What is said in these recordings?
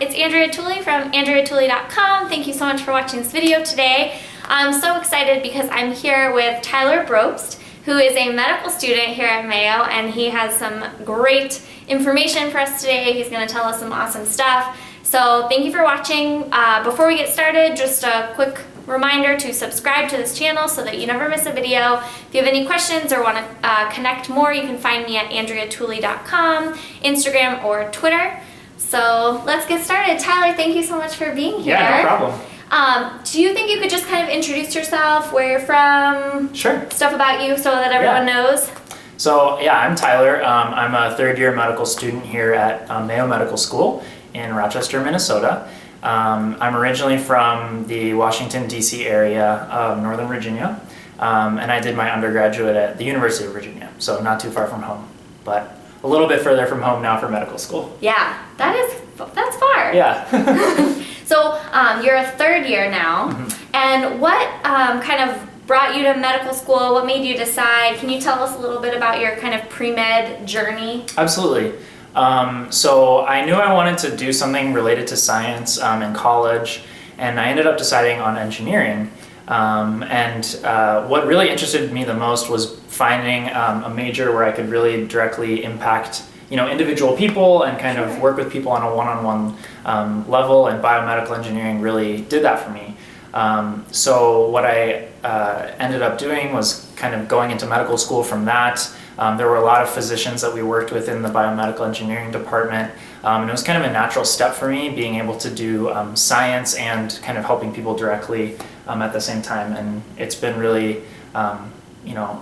It's Andrea Tooley from AndreaTooley.com. Thank you so much for watching this video today. I'm so excited because I'm here with Tyler Brobst, who is a medical student here at Mayo, and he has some great information for us today. He's going to tell us some awesome stuff. So thank you for watching. Before we get started, just a quick reminder to subscribe to this channel so that you never miss a video. If you have any questions or want to connect more, you can find me at AndreaTooley.com, Instagram, or Twitter. So let's get started. Tyler, thank you so much for being here. Yeah, no problem. Do you think you could just kind of introduce yourself, where you're from? Sure. Stuff about you so that everyone knows. So yeah, I'm Tyler. I'm a third-year medical student here at Mayo Medical School in Rochester, Minnesota. I'm originally from the Washington, D.C. area of Northern Virginia, and I did my undergraduate at the University of Virginia, so not too far from home, but a little bit further from home now for medical school. Yeah, that's far. Yeah. So you're a third year now, and what kind of brought you to medical school? What made you decide? Can you tell us a little bit about your kind of pre-med journey? Absolutely. So I knew I wanted to do something related to science in college, and I ended up deciding on engineering. What really interested me the most was finding a major where I could really directly impact, individual people and kind of work with people on a one-on-one level, and biomedical engineering really did that for me. So what I ended up doing was kind of going into medical school from that. There were a lot of physicians that we worked with in the biomedical engineering department, and it was kind of a natural step for me, being able to do science and kind of helping people directly at the same time. And it's been really,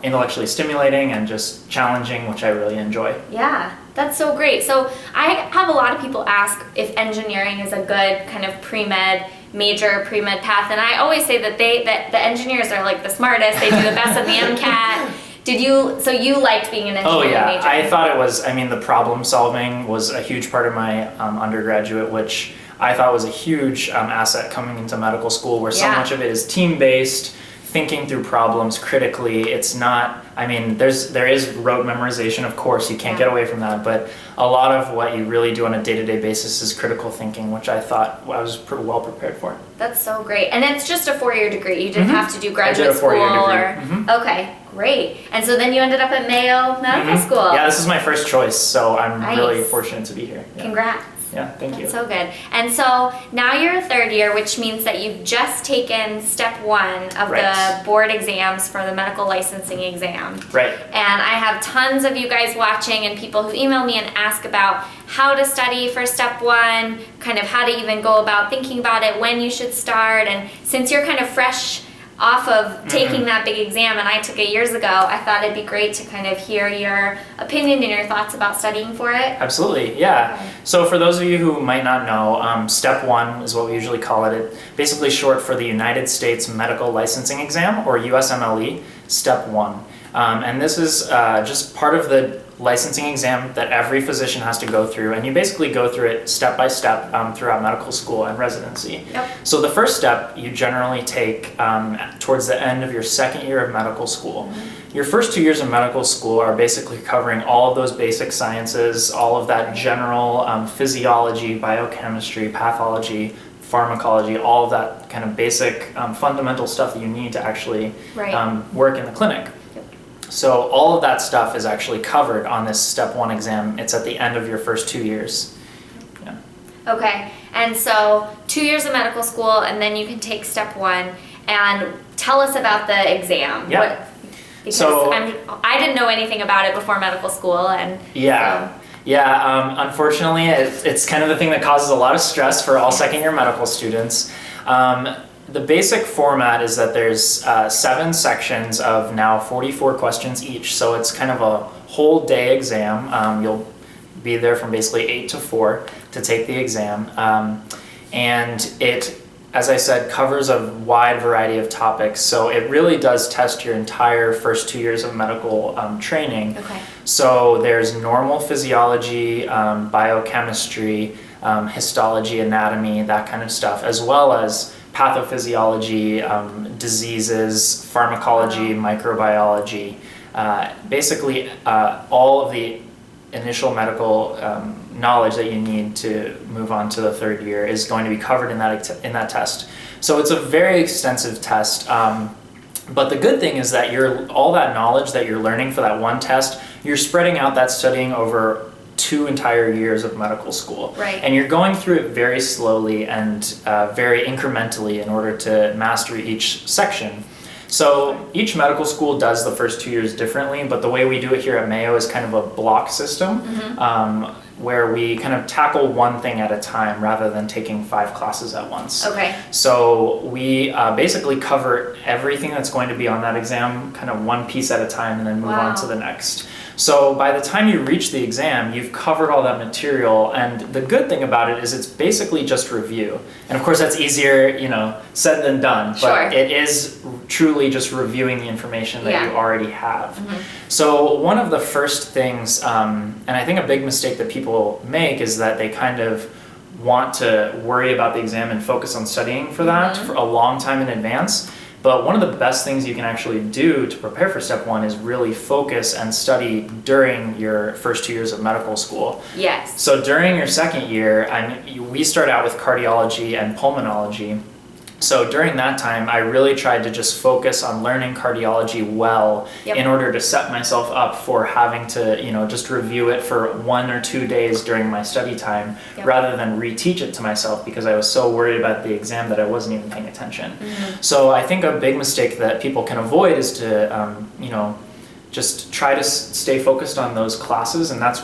intellectually stimulating and just challenging, which I really enjoy. Yeah, that's so great. So I have a lot of people ask if engineering is a good kind of pre-med major, pre-med path, and I always say that the engineers are like the smartest. They do the best on the MCAT. So you liked being an engineering major? I thought it was, the problem solving was a huge part of my undergraduate, which I thought was a huge asset coming into medical school, where so much of it is team-based, thinking through problems critically. It's not, there is rote memorization, of course, you can't get away from that, but a lot of what you really do on a day-to-day basis is critical thinking, which I thought I was pretty well prepared for. That's so great. And it's just a 4-year degree. You didn't have to do graduate I did a 4-year school degree. Okay, great. And so then you ended up at Mayo Medical School. Yeah, this is my first choice, so I'm really fortunate to be here. Yeah. Congrats. Yeah, thank you. That's so good. And so now you're a third year, which means that you've just taken step 1 of the board exams for the medical licensing exam. Right. And I have tons of you guys watching and people who email me and ask about how to study for step 1, kind of how to even go about thinking about it, when you should start. And since you're kind of fresh off of taking that big exam, and I took it years ago, I thought it'd be great to kind of hear your opinion and your thoughts about studying for it. Absolutely, yeah. Okay. So for those of you who might not know, Step 1 is what we usually call it. It's basically short for the United States Medical Licensing Exam, or USMLE, Step 1. And this is just part of the licensing exam that every physician has to go through, and you basically go through it step by step throughout medical school and residency. Yep. So the first step you generally take towards the end of your second year of medical school. Your first 2 years of medical school are basically covering all of those basic sciences, all of that general physiology, biochemistry, pathology, pharmacology, all of that kind of basic fundamental stuff that you need to actually work in the clinic. So all of that stuff is actually covered on this Step 1 exam. It's at the end of your first 2 years. Yeah. Okay, and so 2 years of medical school, and then you can take Step 1. And tell us about the exam. Yeah. Because I didn't know anything about it before medical school. And unfortunately, it's kind of the thing that causes a lot of stress for all second-year medical students. The basic format is that there's 7 sections of now 44 questions each, so it's kind of a whole day exam. You'll be there from basically 8 to 4 to take the exam, and it, as I said, covers a wide variety of topics, so it really does test your entire first 2 years of medical training. Okay. So there's normal physiology, biochemistry, histology, anatomy, that kind of stuff, as well as pathophysiology, diseases, pharmacology, microbiology, basically all of the initial medical knowledge that you need to move on to the third year is going to be covered in that test. So it's a very extensive test. But the good thing is that all that knowledge that you're learning for that one test, you're spreading out that studying over 2 entire years of medical school. Right. And you're going through it very slowly and very incrementally in order to master each section. So each medical school does the first 2 years differently, but the way we do it here at Mayo is kind of a block system, where we kind of tackle one thing at a time rather than taking 5 classes at once. Okay. So we basically cover everything that's going to be on that exam, kind of one piece at a time, and then move on to the next. So by the time you reach the exam, you've covered all that material, and the good thing about it is it's basically just review. And of course that's easier, said than done, but it is truly just reviewing the information that you already have. So one of the first things, and I think a big mistake that people make, is that they kind of want to worry about the exam and focus on studying for that for a long time in advance. But one of the best things you can actually do to prepare for step 1 is really focus and study during your first 2 years of medical school. Yes. So during your second year, we start out with cardiology and pulmonology. So during that time, I really tried to just focus on learning cardiology well in order to set myself up for having to, just review it for 1 or 2 days during my study time rather than reteach it to myself because I was so worried about the exam that I wasn't even paying attention. So I think a big mistake that people can avoid is to, just try to stay focused on those classes, and that's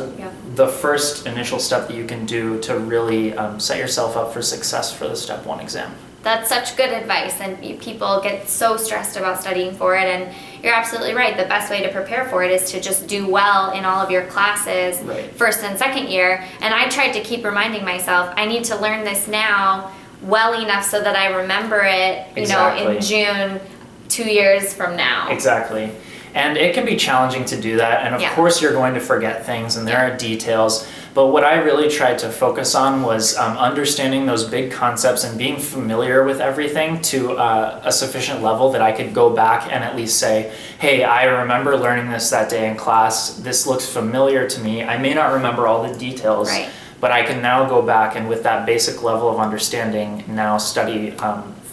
the first initial step that you can do to really set yourself up for success for the step 1 exam. That's such good advice, and people get so stressed about studying for it, and you're absolutely right. The best way to prepare for it is to just do well in all of your classes first and second year. And I tried to keep reminding myself, I need to learn this now well enough so that I remember it, in June 2 years from now. Exactly. And it can be challenging to do that, and of course you're going to forget things, and there are details, but what I really tried to focus on was understanding those big concepts and being familiar with everything to a sufficient level that I could go back and at least say, hey, I remember learning this that day in class, this looks familiar to me, I may not remember all the details, but I can now go back and with that basic level of understanding now study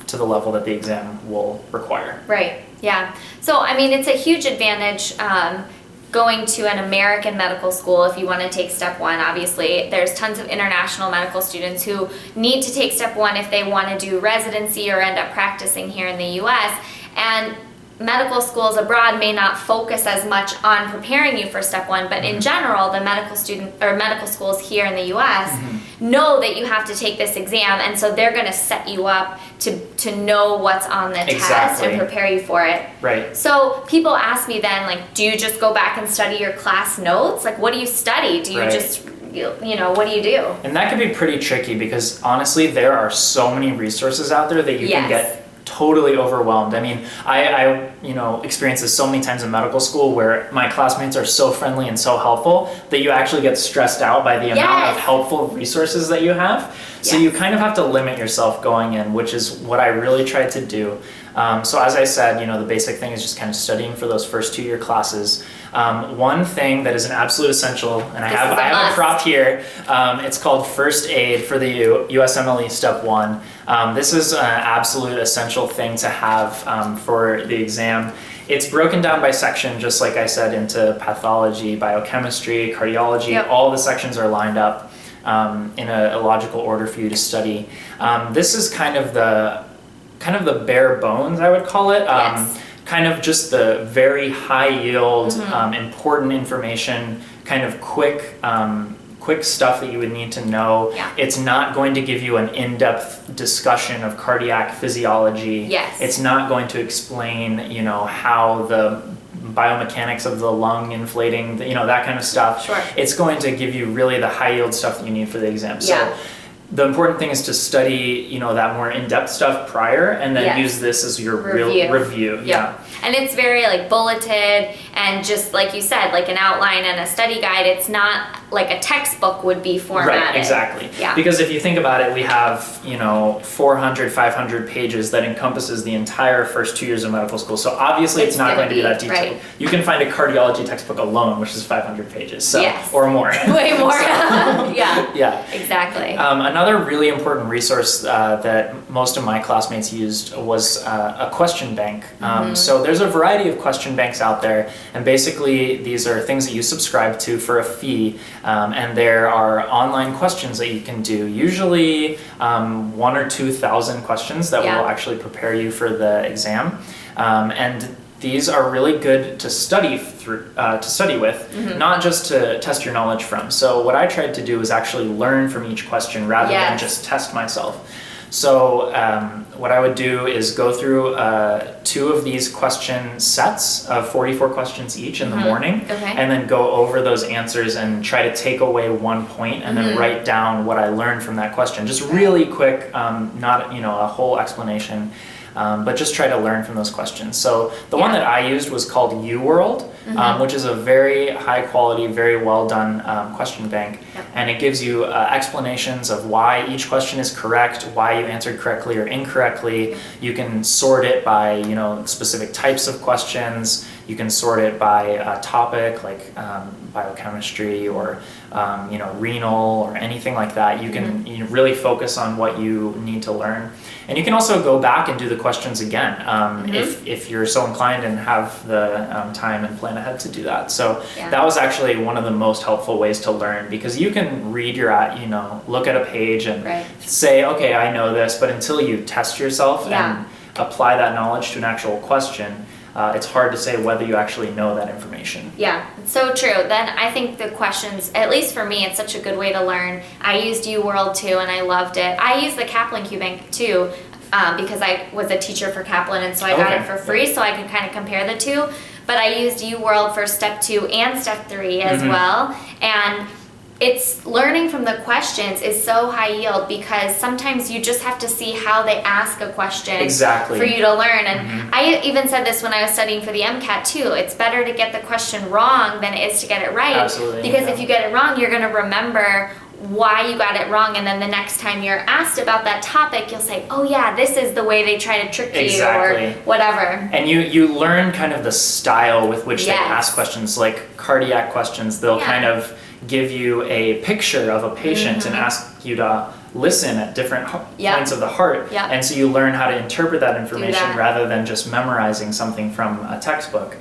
to the level that the exam will require. Right, yeah. So, it's a huge advantage going to an American medical school if you want to take step 1. Obviously, there's tons of international medical students who need to take step 1 if they want to do residency or end up practicing here in the US. And medical schools abroad may not focus as much on preparing you for step 1, but in general, the medical schools here in the US know that you have to take this exam, and so they're going to set you up to know what's on the test and prepare you for it. Right. So people ask me then, do you just go back and study your class notes? What do you study? Do you just, what do you do? And that can be pretty tricky because honestly, there are so many resources out there that you can get totally overwhelmed. I experienced this so many times in medical school where my classmates are so friendly and so helpful that you actually get stressed out by the amount of helpful resources that you have. So you kind of have to limit yourself going in, which is what I really tried to do. So as I said, the basic thing is just kind of studying for those first 2 year classes. One thing that is an absolute essential, and I have a prop here, it's called First Aid for the USMLE Step 1. This is an absolute essential thing to have for the exam. It's broken down by section, just like I said, into pathology, biochemistry, cardiology. All the sections are lined up in a logical order for you to study. This is kind of the bare bones, I would call it. Kind of just the very high yield, important information, kind of quick stuff that you would need to know. It's not going to give you an in-depth discussion of cardiac physiology. It's not going to explain, how the biomechanics of the lung inflating, that kind of stuff. It's going to give you really the high yield stuff that you need for the exam. So the important thing is to study, that more in-depth stuff prior, and then use this as your real review. Yeah. And it's very like bulleted, and just like you said, like an outline and a study guide. It's not like a textbook would be formatted. Right, exactly. Yeah. Because if you think about it, we have, 400, 500 pages that encompasses the entire first 2 years of medical school. So obviously it's not going to be that detailed. Right. You can find a cardiology textbook alone, which is 500 pages, or more. Way more. Yeah. Yeah. Exactly. Another really important resource that most of my classmates used was a question bank. So there's a variety of question banks out there, and basically these are things that you subscribe to for a fee, and there are online questions that you can do, usually 1,000 or 2,000 questions that will actually prepare you for the exam, and these are really good to study with, not just to test your knowledge from. So what I tried to do is actually learn from each question rather than just test myself. So what I would do is go through 2 of these question sets of 44 questions each in the morning, and then go over those answers and try to take away 1 point and then write down what I learned from that question. Just really quick, not a whole explanation. But just try to learn from those questions. So the one that I used was called UWorld, which is a very high quality, very well done question bank. And it gives you explanations of why each question is correct, why you answered correctly or incorrectly. You can sort it by specific types of questions. You can sort it by topic, like biochemistry or renal or anything like that. You can really focus on what you need to learn. And you can also go back and do the questions again if you're so inclined and have the time and plan ahead to do that. So that was actually one of the most helpful ways to learn, because you can read look at a page and say, okay, I know this, but until you test yourself and apply that knowledge to an actual question, it's hard to say whether you actually know that information. Yeah, it's so true. Then I think the questions, at least for me, it's such a good way to learn. I used UWorld too, and I loved it. I used the Kaplan QBank too, because I was a teacher for Kaplan, and so I got it for free, so I could kind of compare the two. But I used UWorld for step 2 and step 3 as well, and it's learning from the questions is so high yield, because sometimes you just have to see how they ask a question for you to learn. And I even said this when I was studying for the MCAT too. It's better to get the question wrong than it is to get it right. Absolutely. Because if you get it wrong, you're going to remember why you got it wrong, and then the next time you're asked about that topic, you'll say, oh yeah, this is the way they try to trick you or whatever. And you learn kind of the style with which they ask questions, like cardiac questions. They'll kind of give you a picture of a patient and ask you to listen at different points of the heart. And so you learn how to interpret that information rather than just memorizing something from a textbook.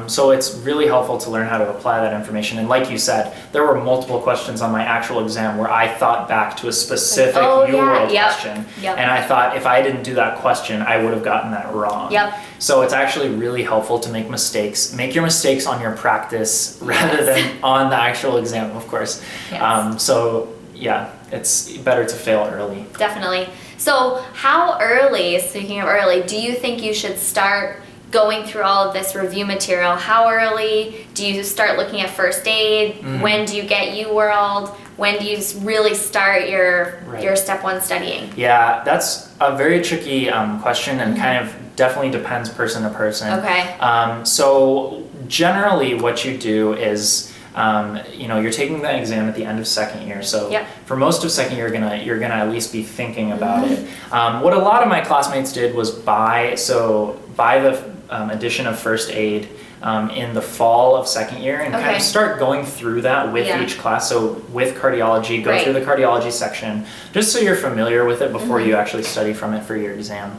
So it's really helpful to learn how to apply that information. And like you said, there were multiple questions on my actual exam where I thought back to a specific UWorld question. And I thought if I didn't do that question, I would have gotten that wrong. So it's actually really helpful to make mistakes. Make your mistakes on your practice rather than on the actual exam, of course. So yeah, it's better to fail early. Definitely. So how early, speaking of early, do you think you should start going through all of this review material? How early do you start looking at first aid? When do you get UWorld? When do you really start your step 1 studying? Yeah, that's a very tricky question, and kind of definitely depends person to person. So generally what you do is you're taking the exam at the end of second year. So for most of second year, you're gonna at least be thinking about it. What a lot of my classmates did was buy the edition of first aid in the fall of second year, and kind of start going through that with each class. So with cardiology, go through the cardiology section, just so you're familiar with it before you actually study from it for your exam.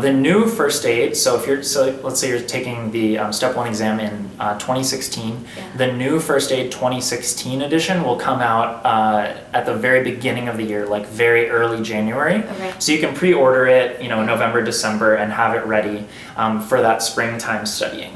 The new first aid, so let's say you're taking the step 1 exam in 2016, the new first aid 2016 edition will come out at the very beginning of the year, like very early January. So you can pre-order it, November, December, and have it ready for that springtime studying.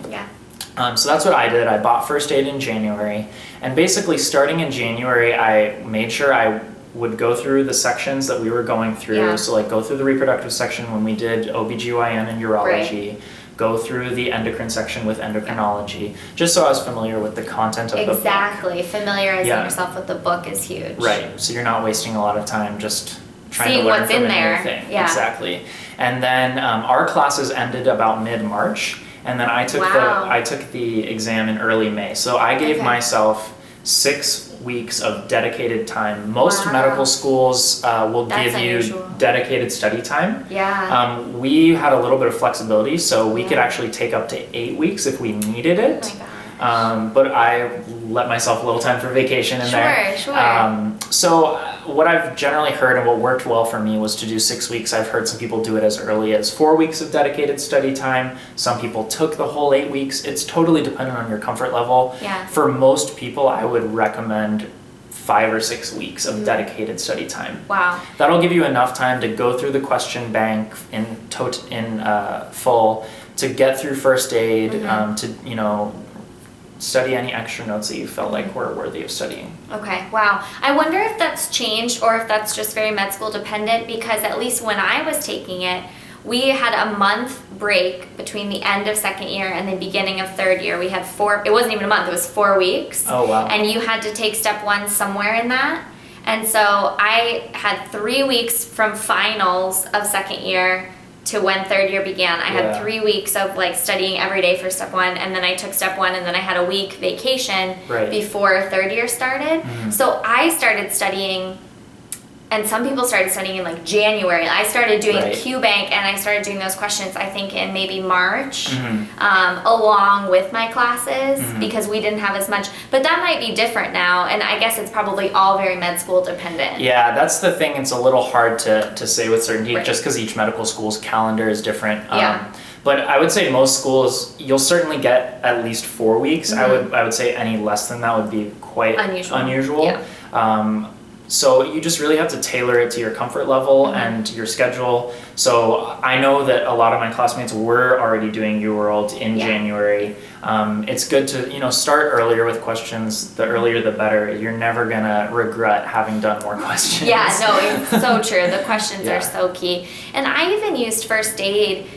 So that's what I did. I bought first aid in January, and basically starting in January, I made sure I would go through the sections that we were going through. So like go through the reproductive section when we did OBGYN and urology, go through the endocrine section with endocrinology, just so I was familiar with the content of the book. Exactly. Familiarizing yourself with the book is huge. Right. So you're not wasting a lot of time just trying seeing to learn what's from in a there. new thing. Yeah. Exactly. And then our classes ended about mid-March, and then I took the exam in early May. So I gave myself 6 weeks of dedicated time. Most medical schools will give you dedicated study time. Yeah. We had a little bit of flexibility, so we could actually take up to 8 weeks if we needed it. Oh my gosh. But I let myself a little time for vacation in there. Sure. So what I've generally heard and what worked well for me was to do 6 weeks. I've heard some people do it as early as 4 weeks of dedicated study time. Some people took the whole 8 weeks. It's totally dependent on your comfort level. Yeah. For most people, I would recommend 5 or 6 weeks of dedicated study time. Wow. That'll give you enough time to go through the question bank in full, to get through first aid, to study any extra notes that you felt like were worthy of studying. Okay, wow. I wonder if that's changed or if that's just very med school dependent, because at least when I was taking it, we had a month break between the end of second year and the beginning of third year. We had it wasn't even a month, it was 4 weeks. Oh, wow. And you had to take step 1 somewhere in that. And so I had 3 weeks from finals of second year to when third year began. I had 3 weeks of like studying every day for step 1, and then I took step 1, and then I had a week vacation before third year started. So I started studying, and some people started studying in like January. I started doing Q Bank, and I started doing those questions I think in maybe March, along with my classes, because we didn't have as much. But that might be different now, and I guess it's probably all very med school dependent. Yeah, that's the thing. It's a little hard to say with certainty, just because each medical school's calendar is different. But I would say most schools, you'll certainly get at least 4 weeks. I would say any less than that would be quite unusual. Yeah. So you just really have to tailor it to your comfort level and your schedule. So I know that a lot of my classmates were already doing UWorld in January. It's good to start earlier with questions. The earlier the better. You're never gonna regret having done more questions. Yeah, no, it's so true. The questions are so key. And I even used first aid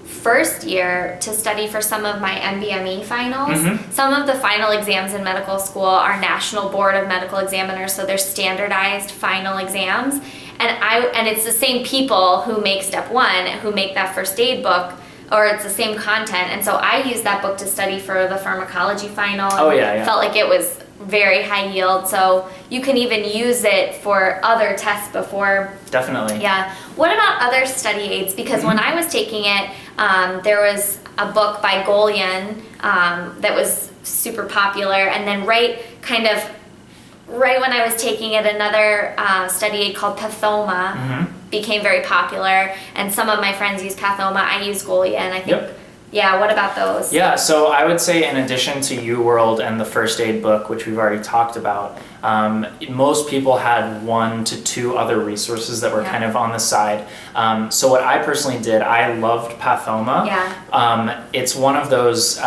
first year to study for some of my MBME finals. Some of the final exams in medical school are National Board of Medical Examiners, so they're standardized final exams. And it's the same people who make step 1 who make that first aid book, or it's the same content. And so I used that book to study for the pharmacology final. And felt like it was very high yield, so you can even use it for other tests before. Definitely. Yeah. What about other study aids? Because when I was taking it, there was a book by Golian that was super popular, and then right when I was taking it, another study aid called Pathoma became very popular, and some of my friends use Pathoma. I use Golian, I think. Yeah, what about those? Yeah, so I would say in addition to UWorld and the first aid book, which we've already talked about, most people had 1 to 2 other resources that were kind of on the side. So what I personally did, I loved Pathoma. It's one of those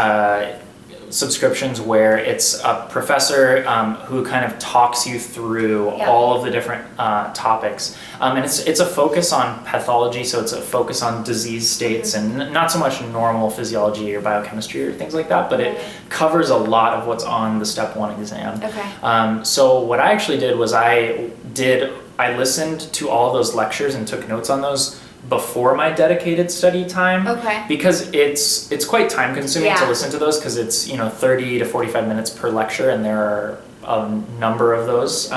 subscriptions where it's a professor who kind of talks you through all of the different topics. And it's a focus on pathology, so it's a focus on disease states and not so much normal physiology or biochemistry or things like that, but it covers a lot of what's on the step 1 exam. So what I actually did was I listened to all of those lectures and took notes on those before my dedicated study time, because it's quite time consuming to listen to those, because it's 30 to 45 minutes per lecture, and there are a number of those.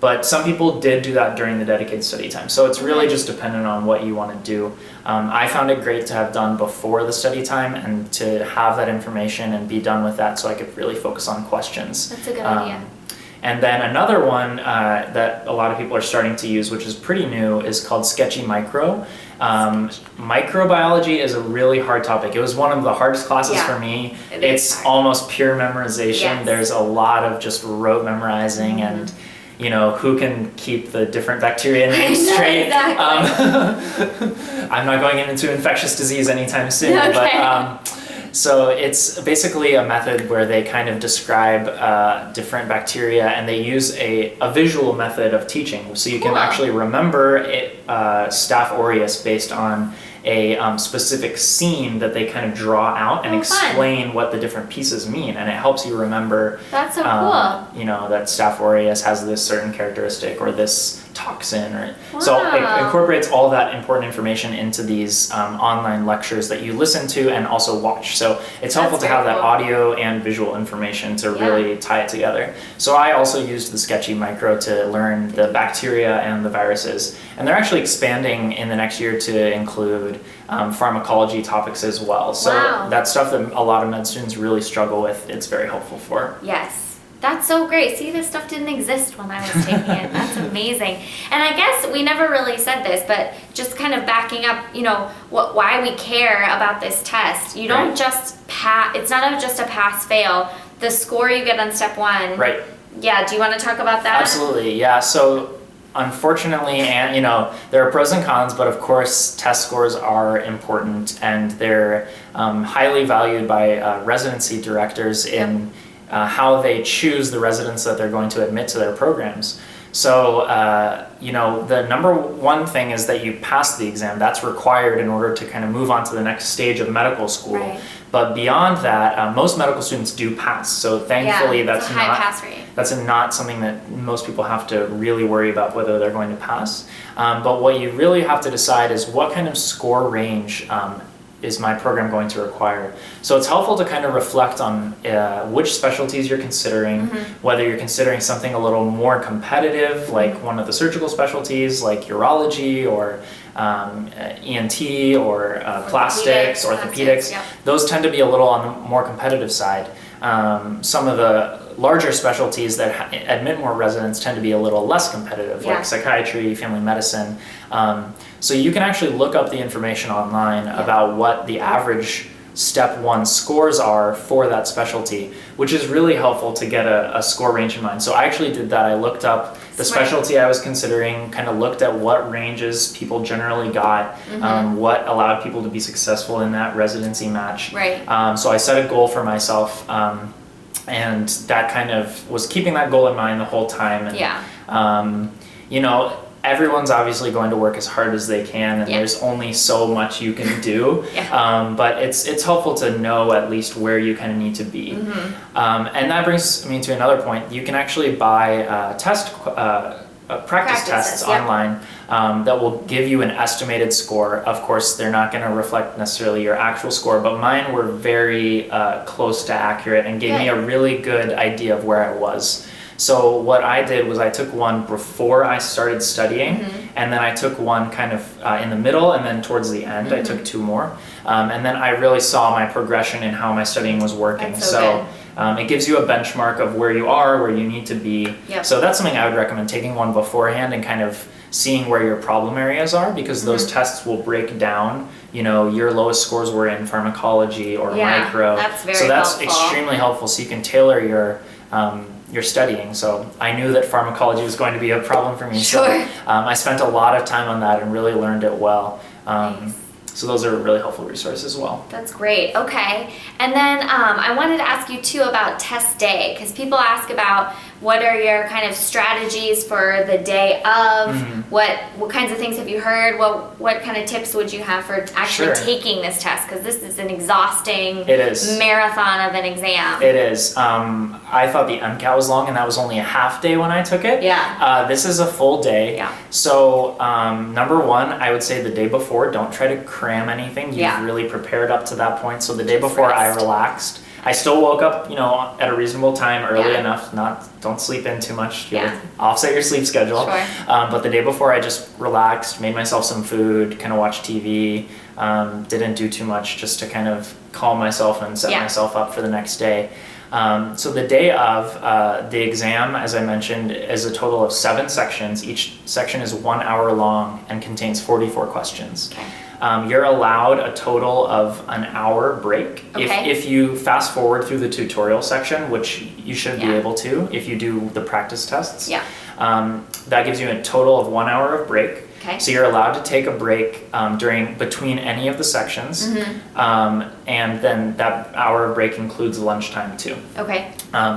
But some people did do that during the dedicated study time, so it's really just dependent on what you want to do. I found it great to have done before the study time and to have that information and be done with that, so I could really focus on questions. That's a good idea. And then another one that a lot of people are starting to use, which is pretty new, is called Sketchy Micro. Microbiology is a really hard topic. It was one of the hardest classes for me. It's almost pure memorization. There's a lot of just rote memorizing and who can keep the different bacteria names straight. I'm not going into infectious disease anytime soon, but so it's basically a method where they kind of describe different bacteria, and they use a visual method of teaching. So you can actually remember Staph aureus based on a specific scene that they kind of draw out and explain what the different pieces mean, and it helps you remember. That's so cool. You know, that Staph aureus has this certain characteristic or this toxin, or so it incorporates all that important information into these online lectures that you listen to and also watch. So it's helpful to have that audio and visual information to really tie it together. So I also used the Sketchy Micro to learn the bacteria and the viruses, and they're actually expanding in the next year to include pharmacology topics as well. So that's stuff that a lot of med students really struggle with. It's very helpful for. Yes. That's so great. See, this stuff didn't exist when I was taking it. That's amazing. And I guess we never really said this, but just kind of backing up, you know, why we care about this test. You don't just pass. It's not just a pass-fail. The score you get on step 1. Right. Yeah. Do you want to talk about that? Absolutely. Yeah. So unfortunately, and you know, there are pros and cons, but of course test scores are important, and they're highly valued by residency directors in how they choose the residents that they're going to admit to their programs. So, you know, the number one thing is that you pass the exam. That's required in order to kind of move on to the next stage of medical school. Right. But beyond that, most medical students do pass. So thankfully, that's it's a high pass rate. That's not something that most people have to really worry about whether they're going to pass. But what you really have to decide is what kind of score range is my program going to require. So it's helpful to kind of reflect on which specialties you're considering, whether you're considering something a little more competitive, like one of the surgical specialties, like urology or ENT or plastics, orthopedics. Yeah. Those tend to be a little on the more competitive side. Some of the larger specialties that admit more residents tend to be a little less competitive, like psychiatry, family medicine. So you can actually look up the information online about what the average step 1 scores are for that specialty, which is really helpful to get a score range in mind. So I actually did that. I looked up the specialty I was considering, kind of looked at what ranges people generally got, what allowed people to be successful in that residency match. Right. So I set a goal for myself, and that kind of was keeping that goal in mind the whole time. And, you know, everyone's obviously going to work as hard as they can, and there's only so much you can do. But it's helpful to know at least where you kind of need to be. And that brings me to another point. You can actually buy practice tests online that will give you an estimated score. Of course, they're not going to reflect necessarily your actual score, but mine were very close to accurate and gave me a really good idea of where I was. So what I did was I took one before I started studying, and then I took one kind of in the middle, and then towards the end I took 2 more. And then I really saw my progression in how my studying was working. That's so it gives you a benchmark of where you are, where you need to be. So that's something I would recommend, taking one beforehand and kind of seeing where your problem areas are, because those tests will break down, you know, your lowest scores were in pharmacology or micro. That's very so that's helpful. extremely helpful, so you can tailor your studying. So I knew that pharmacology was going to be a problem for me. So I spent a lot of time on that and really learned it well. So those are really helpful resources as well. That's great. Okay. And then I wanted to ask you too about test day, because people ask about what are your kind of strategies for the day of, what kinds of things have you heard, what kind of tips would you have for actually taking this test, because this is an exhausting marathon of an exam. It is. I thought the MCAT was long, and that was only a half day when I took it. This is a full day. So number one, I would say the day before, don't try to cram anything. You've really prepared up to that point. So the day before, I relaxed. I still woke up, you know, at a reasonable time, early enough. Don't sleep in too much. You'll offset your sleep schedule. But the day before, I just relaxed, made myself some food, kind of watched TV. Didn't do too much, just to kind of calm myself and set myself up for the next day. So the day of the exam, as I mentioned, is a total of 7 sections. Each section is 1 hour long and contains 44 questions. You're allowed a total of an hour break. If you fast forward through the tutorial section, which you should be able to if you do the practice tests. That gives you a total of 1 hour of break. So you're allowed to take a break between any of the sections, and then that hour of break includes lunchtime too.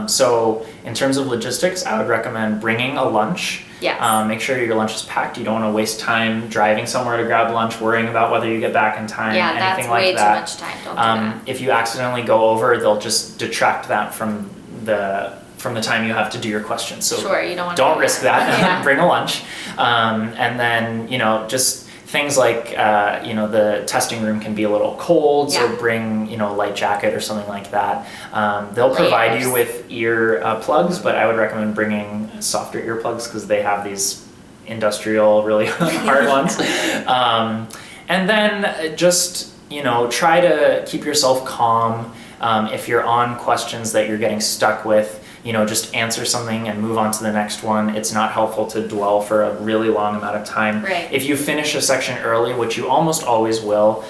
So in terms of logistics, I would recommend bringing a lunch. Yes. Make sure your lunch is packed. You don't want to waste time driving somewhere to grab lunch, worrying about whether you get back in time, Yeah, anything that's like way that. too much time. Don't do that. If you accidentally go over, they'll just detract that from the time you have to do your questions. So Sure, you don't want don't risk that. Yeah. Bring a lunch. And then, just things like, the testing room can be a little cold, so Yeah. bring, a light jacket or something like that. They'll provide Layers. you with ear plugs, but I would recommend bringing softer earplugs because they have these industrial, really hard ones. And then just, try to keep yourself calm. If you're on questions that you're getting stuck with, just answer something and move on to the next one. It's not helpful to dwell for a really long amount of time. Right. If you finish a section early, which you almost always will,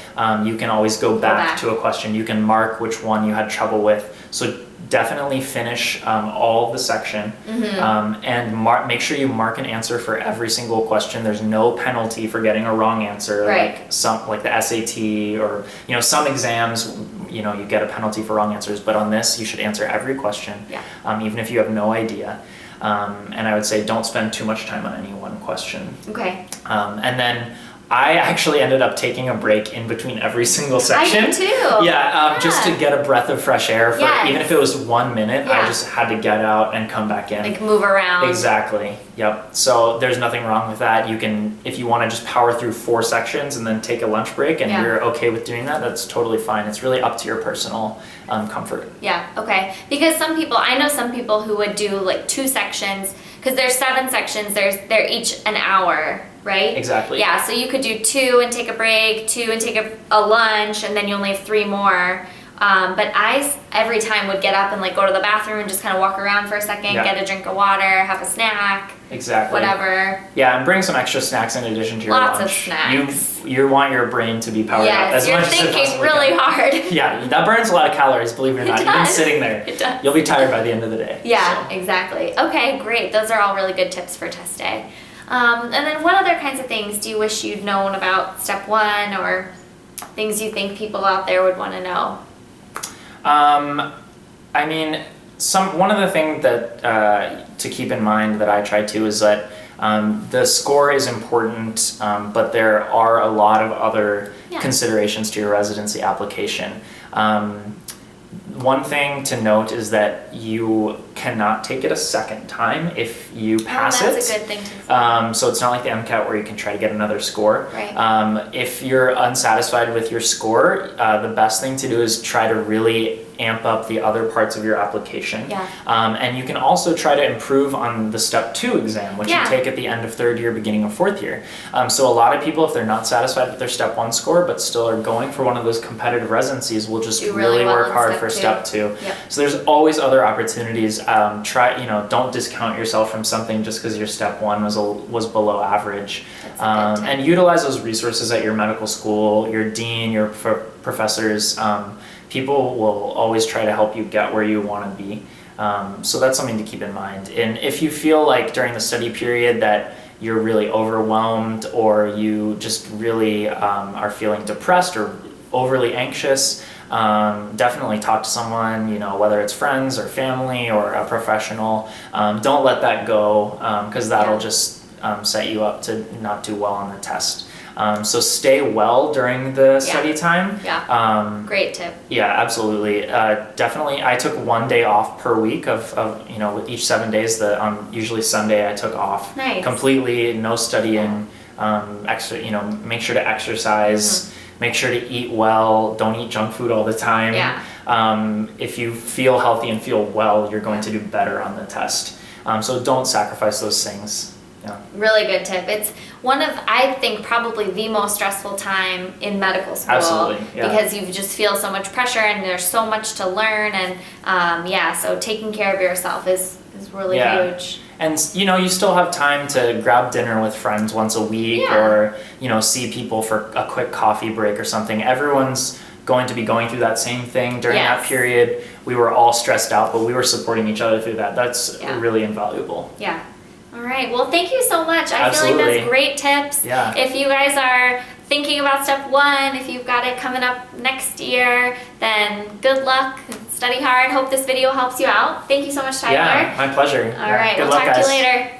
you can always go back to a question. You can mark which one you had trouble with. So definitely finish all of the section, and make sure you mark an answer for every single question. There's no penalty for getting a wrong answer, Right. like the SAT or some exams. You get a penalty for wrong answers, but on this you should answer every question, even if you have no idea. And I would say don't spend too much time on any one question. Okay. And then I actually ended up taking a break in between every single section. I did too. Yeah, just to get a breath of fresh air for even if it was 1 minute. I just had to get out and come back in. Like move around. Exactly. Yep. So there's nothing wrong with that. You can, if you want to just power through 4 sections and then take a lunch break and you're okay with doing that, that's totally fine. It's really up to your personal comfort. Yeah. Okay. Because I know some people who would do like 2 sections, because there's 7 sections. They're each an hour. Right? Exactly. Yeah, so you could do 2 and take a break, 2 and take a lunch, and then you only have 3 more. But I every time would get up and like go to the bathroom and just kind of walk around for a second, get a drink of water, have a snack. Exactly. Whatever. Yeah, and bring some extra snacks in addition to your Lots lunch. of snacks. You want your brain to be powered up as much as it you're possibly thinking really can. hard. Yeah, that burns a lot of calories, believe it or not. You've been sitting there. It does. You'll be tired by the end of the day. Yeah, exactly. Okay, great. Those are all really good tips for test day. And then what other kinds of things do you wish you'd known about step 1, or things you think people out there would want to know? I mean, one of the things that to keep in mind that I try to is that the score is important, but there are a lot of other considerations to your residency application. One thing to note is that you cannot take it a second time if you pass it. That's a good thing to say. So it's not like the MCAT where you can try to get another score. Right. If you're unsatisfied with your score, the best thing to do is try to really amp up the other parts of your application. Yeah. And you can also try to improve on the step 2 exam, which you take at the end of 3rd year, beginning of 4th year. So a lot of people, if they're not satisfied with their step 1 score, but still are going for one of those competitive residencies, will just really well work in hard step for 2. step 2. Yep. So there's always other opportunities. Don't discount yourself from something just because your step 1 was below average. That's a good tip. And utilize those resources at your medical school, your dean, your professors. People will always try to help you get where you want to be. So that's something to keep in mind. And if you feel like during the study period that you're really overwhelmed, or you just really are feeling depressed or overly anxious, definitely talk to someone, whether it's friends or family or a professional. Don't let that go, because that'll just set you up to not do well on the test. So stay well during the study time. Yeah. Great tip. Yeah, absolutely. Definitely, I took 1 day off per week of with each 7 days. Usually Sunday I took off. Nice. Completely, no studying. Make sure to exercise. Make sure to eat well. Don't eat junk food all the time. Yeah. If you feel healthy and feel well, you're going to do better on the test. So don't sacrifice those things. Yeah. Really good tip. It's one of, I think, probably the most stressful time in medical school. Absolutely, yeah. Because you just feel so much pressure and there's so much to learn, and so taking care of yourself is really huge. And you still have time to grab dinner with friends once a week, or see people for a quick coffee break or something. Everyone's going to be going through that same thing during that period. We were all stressed out, but we were supporting each other through that. That's really invaluable. Yeah. All right. Well, thank you so much. I Absolutely. feel like that's great tips. Yeah. If you guys are thinking about step 1, if you've got it coming up next year, then good luck. Study hard. Hope this video helps you out. Thank you so much, Tyler. Yeah, my pleasure. All right. Good We'll luck, talk to you guys. later.